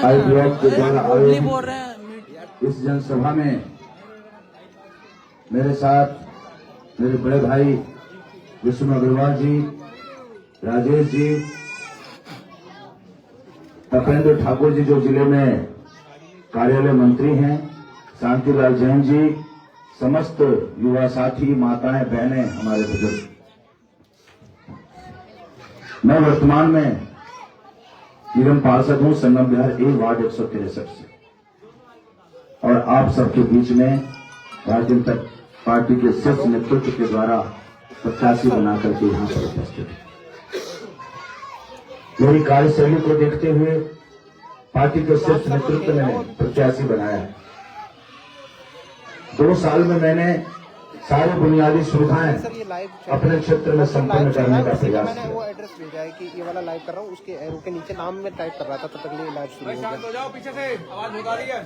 I block के द्वारा आयोजित इस जनसभा में मेरे साथ मेरे बड़े भाई विष्णु अग्रवाल जी, राजेश जी, तपेंद्र ठाकुर जी जो जिले में कार्यालय मंत्री हैं, शांतिलाल जैन जी, समस्त युवा साथी, माताएं, बहनें, हमारे बुजुर्ग। मैं वर्तमान में निगम पार्षद हूं संगम विहार ए वार्ड 163 से, और आप सबके बीच में भारतीय जनता पार्टी के शीर्ष नेतृत्व के द्वारा प्रत्याशी बनाकर के यहां पर उपस्थित है। मेरी कार्यशैली को देखते हुए पार्टी के शीर्ष नेतृत्व ने प्रत्याशी बनाया है। 2 साल में मैंने सारी बुनियादी सुविधाएं अपने क्षेत्र में संपन्न करने का प्रयास किया। वो एड्रेस भेजा है कि ये वाला लाइव कर रहा हूँ, उसके एरो के नीचे नाम में टाइप कर रहा था, तब तक ये लाइव शुरू हो गया। पीछे से आवाज होता रही है।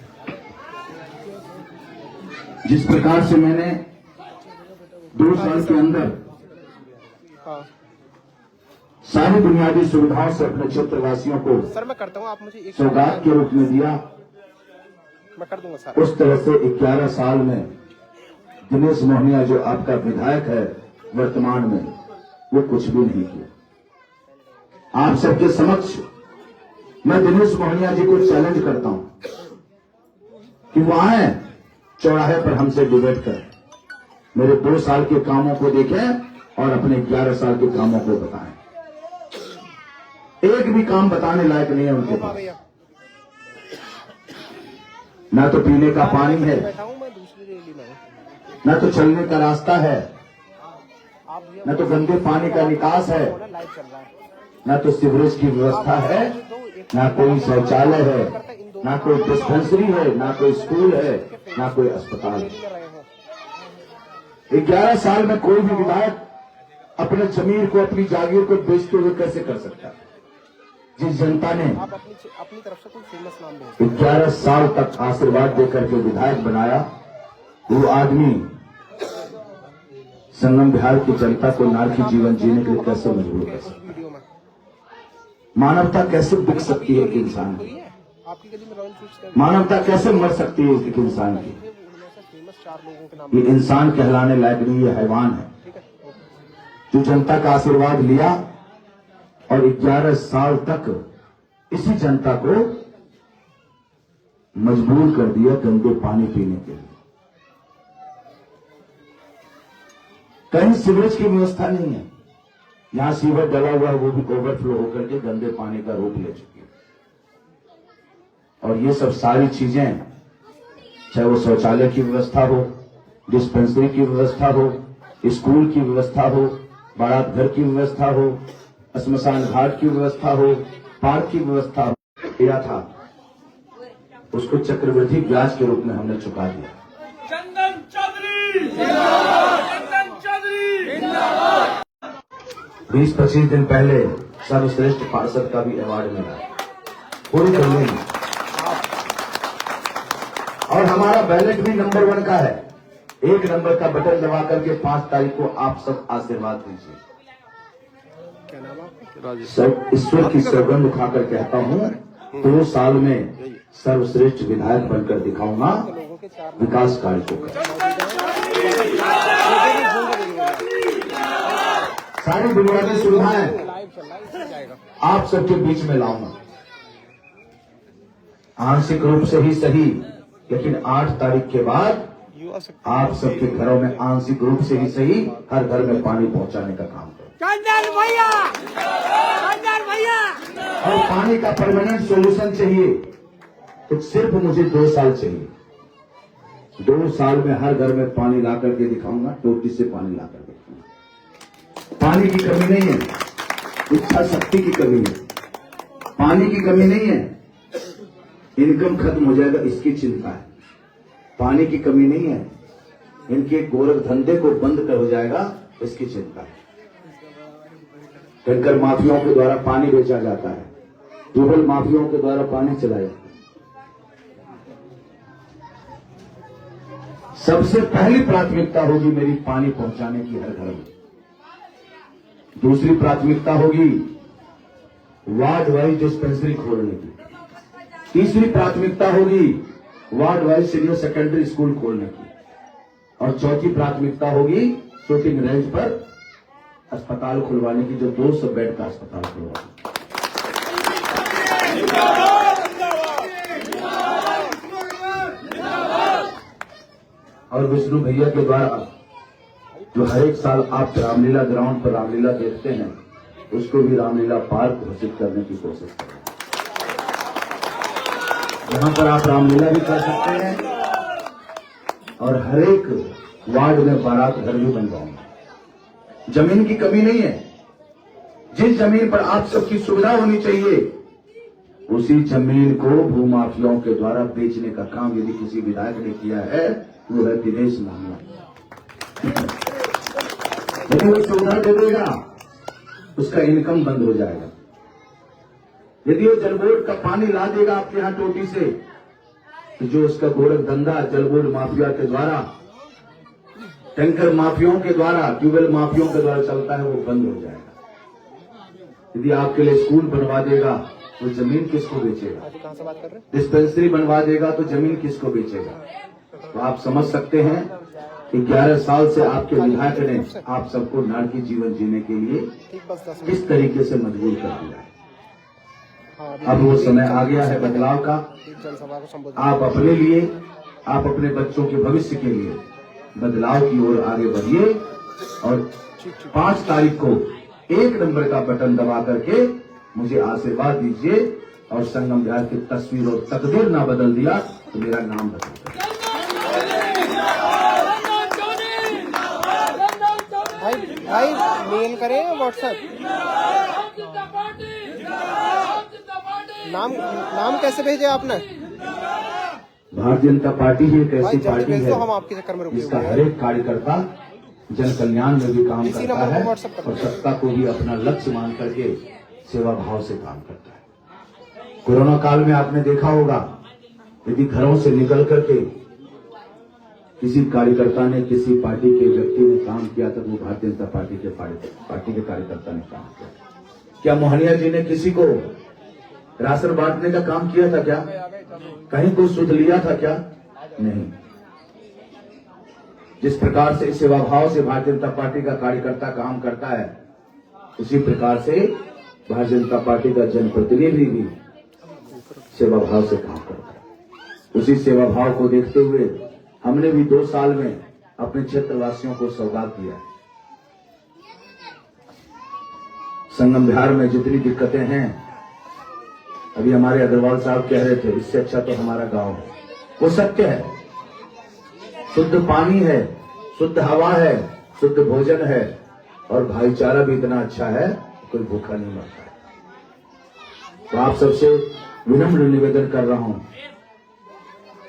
जिस प्रकार से मैंने 2 साल के अंदर सारी बुनियादी सुविधाओं से अपने क्षेत्रवासियों को सर मैं करता हूँ, आप मुझे एक सौगात के रूप में दिया, मैं कर दूंगा सर। उस तरह से 11 साल में दिनेश मोहनिया जो आपका विधायक है वर्तमान में, वो कुछ भी नहीं किया। आप सबके समक्ष मैं दिनेश मोहनिया जी को चैलेंज करता हूं कि वो आए चौराहे पर हमसे डिबेट करें, मेरे 2 साल के कामों को देखें और अपने 11 साल के कामों को बताएं। एक भी काम बताने लायक नहीं है उनके पास। ना तो पीने का पानी है, न तो चलने का रास्ता है, न तो गंदे पानी का निकास है, न तो सीवरेज की व्यवस्था है, न कोई शौचालय है, न कोई डिस्पेंसरी है, न कोई स्कूल है, न कोई अस्पताल है। 11 साल में कोई भी विधायक अपने जमीन को, अपनी जागीर को बेचते हुए कैसे कर सकता है? जिस जनता ने अपनी तरफ से कोई फेमस नाम 11 साल तक आशीर्वाद देकर के विधायक बनाया, वो आदमी संगम बिहार की जनता को नारकी जीवन जीने के लिए कैसे मजबूर कर सकता है? मानवता कैसे बिक सकती है एक इंसान की? मानवता कैसे मर सकती है एक इंसान की? ये इंसान कहलाने लायक नहीं, ये हैवान है जो जनता का आशीर्वाद लिया और 11 साल तक इसी जनता को मजबूर कर दिया गंदे पानी पीने के लिए। कहीं सीवरेज की व्यवस्था नहीं है, यहां सीवर डला हुआ है, वो भी ओवरफ्लो होकर के गंदे पानी का रूप ले चुकी है। और ये सब सारी चीजें, चाहे वो शौचालय की व्यवस्था हो, डिस्पेंसरी की व्यवस्था हो, स्कूल की व्यवस्था हो, बारात घर की व्यवस्था हो, श्मशान घाट की व्यवस्था हो, पार्क की व्यवस्था हो, किया था, उसको चक्रवृद्धि ब्याज के रूप में हमने चुका दिया। 20-25 दिन पहले सर्वश्रेष्ठ पार्षद का भी अवार्ड मिला पूरी दिल्ली में, और हमारा बैलेट भी नंबर 1 का है। 1 नंबर का बटन दबा करके 5 तारीख को आप सब आशीर्वाद दीजिए। सब ईश्वर की सौगंध खाकर कहता हूं, 2 साल में सर्वश्रेष्ठ विधायक बनकर दिखाऊंगा विकास कार्य को। सारी बुनियादी सुविधाएं आप सबके बीच में लाऊंगा, आंशिक रूप से ही सही, लेकिन 8 तारीख के बाद आप सबके घरों में आंशिक रूप से ही सही हर घर में पानी पहुंचाने का काम करो। और पानी का परमानेंट सॉल्यूशन चाहिए तो सिर्फ मुझे 2 साल चाहिए। 2 साल में हर घर में पानी ला करके दिखाऊंगा, टोटी से पानी ला करके दिखाऊंगा। पानी की कमी नहीं है, इच्छा शक्ति की कमी है। पानी की कमी नहीं है, इनकम खत्म हो जाएगा इसकी चिंता है। पानी की कमी नहीं है, इनके गोरख धंधे को बंद कर हो जाएगा इसकी चिंता है। टैंकर माफियाओं के द्वारा पानी बेचा जाता है, ट्यूबवेल माफियाओं के द्वारा पानी चलाया जाता है। सबसे पहली प्राथमिकता होगी मेरी पानी पहुंचाने की हर घर में। दूसरी प्राथमिकता होगी वार्ड वाइज डिस्पेंसरी खोलने की। तीसरी प्राथमिकता होगी ward wise senior secondary school खोलने की, और चौथी प्राथमिकता होगी शूटिंग रेंज पर अस्पताल खुलवाने की, जो 200 बेड का अस्पताल खुलवाने। और विष्णु भैया के द्वारा जो हर एक साल आप रामलीला ग्राउंड पर रामलीला देखते हैं, उसको भी रामलीला पार्क घोषित करने की कोशिश करें, जहां पर आप रामलीला भी कर सकते हैं और हर एक वार्ड में बारात घर भी बनवाऊंगा। जमीन की कमी नहीं है, जिस जमीन पर आप सबकी सुविधा होनी चाहिए, उसी जमीन को भूमाफियाओं के द्वारा बेचने का काम यदि किसी विधायक ने किया है, वो है दिनेश मामला। यदि वो सुविधा दे देगा, उसका इनकम बंद हो जाएगा। यदि वो जल बोर्ड का पानी ला देगा आपके यहां टोटी से, तो जो उसका गोरख धंधा जल बोर्ड माफिया के द्वारा, टैंकर माफियाओं के द्वारा, ट्यूबवेल माफियाओं के द्वारा चलता है, वो बंद हो जाएगा। यदि आपके लिए स्कूल बनवा देगा, वो जमीन किसको बेचेगा? कहां से बात कर रहे हैं? डिस्पेंसरी बनवा देगा तो जमीन किसको बेचेगा? तो आप समझ सकते हैं कि 11 साल से आपके विधायक ने आप सबको नारकी जीवन जीने के लिए किस तरीके से मजबूर कर दिया है। अब वो समय आ गया है बदलाव का। आप अपने लिए, आप अपने बच्चों के भविष्य के लिए बदलाव की ओर आगे बढ़िए, और 5 तारीख को 1 नंबर का बटन दबा करके मुझे आशीर्वाद दीजिए, और संगम विहार की तस्वीर और तकदीर ना बदल दिया तो मेरा नाम बदल दिया। भाई मेल करें व्हाट्सएप। नाम कैसे भेजे आपने? भारतीय जनता पार्टी ही एक ऐसी पार्टी है हम आपके चक्कर में रुके जिसका हर एक कार्यकर्ता जन कल्याण में भी काम इसी करता नंबर है पर व्हाट्सएप कर और सत्ता को भी अपना लक्ष्य मान करके सेवा भाव से काम करता है। कोरोना काल में आपने देखा होगा, यदि घरों से निकल करके किसी कार्यकर्ता ने, किसी पार्टी के व्यक्ति ने काम किया, तो वो भारतीय जनता पार्टी के कार्यकर्ता ने काम किया। क्या मोहनिया जी ने किसी को राशन बांटने का काम किया था? क्या कहीं कोई सुध लिया था? क्या नहीं। जिस प्रकार से सेवा भाव से भारतीय जनता पार्टी का कार्यकर्ता काम करता है, उसी प्रकार से भारतीय जनता पार्टी का जनप्रतिनिधि भी सेवा भाव से काम करता है। उसी सेवा भाव को देखते हुए हमने भी 2 साल में अपने क्षेत्रवासियों को सौगात दिया है। संगम विहार में जितनी दिक्कतें हैं, अभी हमारे अग्रवाल साहब कह रहे थे, इससे अच्छा तो हमारा गांव है। वो सत्य है। शुद्ध पानी है, शुद्ध हवा है, शुद्ध भोजन है, और भाईचारा भी इतना अच्छा है, कोई भूखा नहीं मरता है। तो आप सबसे विनम्र निवेदन कर रहा हूं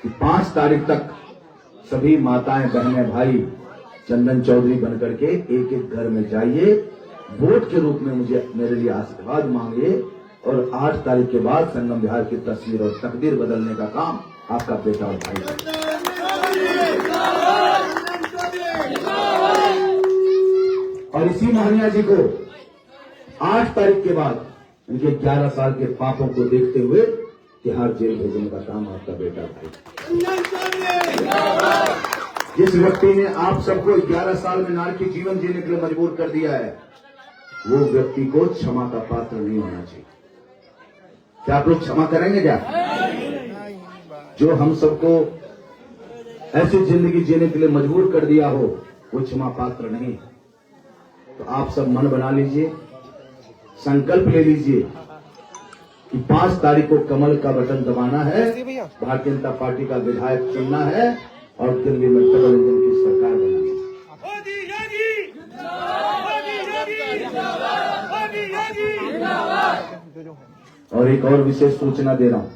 कि 5 तारीख तक सभी माताएं, बहनें, भाई चंदन चौधरी बनकर के एक एक घर में जाइए, वोट के रूप में मुझे मेरे लिए आशीर्वाद मांगिए, और 8 तारीख के बाद संगम विहार की तस्वीर और तकदीर बदलने का काम आपका बेटा और भाई करेगा। और इसी मोहनिया जी को 8 तारीख के बाद उनके 11 साल के पापों को देखते हुए तिहाड़ जेल भेजने का काम आपका बेटा भाई। जिस व्यक्ति ने आप सबको 11 साल में नारकी जीवन जीने के लिए मजबूर कर दिया है, वो व्यक्ति को क्षमा का पात्र नहीं होना चाहिए। क्या आप लोग क्षमा करेंगे? क्या जो हम सबको ऐसी जिंदगी जीने के लिए मजबूर कर दिया हो, वो क्षमा पात्र नहीं। तो आप सब मन बना लीजिए, संकल्प ले लीजिए कि 5 तारीख को कमल का बटन दबाना है, भारतीय जनता पार्टी का विधायक चुनना है, और दिल्ली में डबल इंजन की सरकार बनानी है। और एक और विशेष सूचना दे रहा हूं,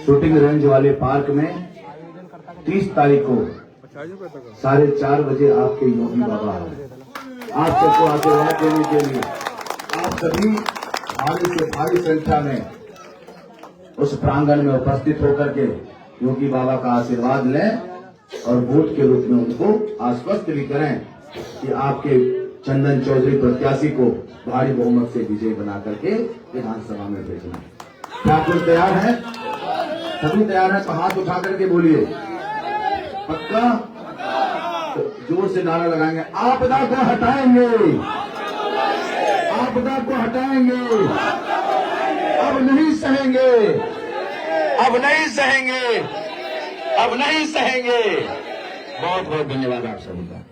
शूटिंग रेंज वाले पार्क में 30 तारीख को 4:30 बजे आपके योगी बाबा आए आप सबको आशीर्वाद देने के लिए। आप सभी भारी से भारी संख्या में उस प्रांगण में उपस्थित होकर के योगी बाबा का आशीर्वाद लें, और वोट के रूप में उनको आश्वस्त भी करें कि आपके चंदन चौधरी प्रत्याशी को भारी बहुमत से विजयी बना करके विधानसभा में भेजना है। क्या आप लोग तैयार हैं? सभी तैयार हैं तो हाथ उठा करके बोलिए पक्का। तो जोर से नारा लगाएंगे, आपदा को हटाएंगे, आपदा को हटाएंगे, अब नहीं सहेंगे, अब नहीं सहेंगे, अब नहीं सहेंगे। बहुत बहुत धन्यवाद आप सभी का।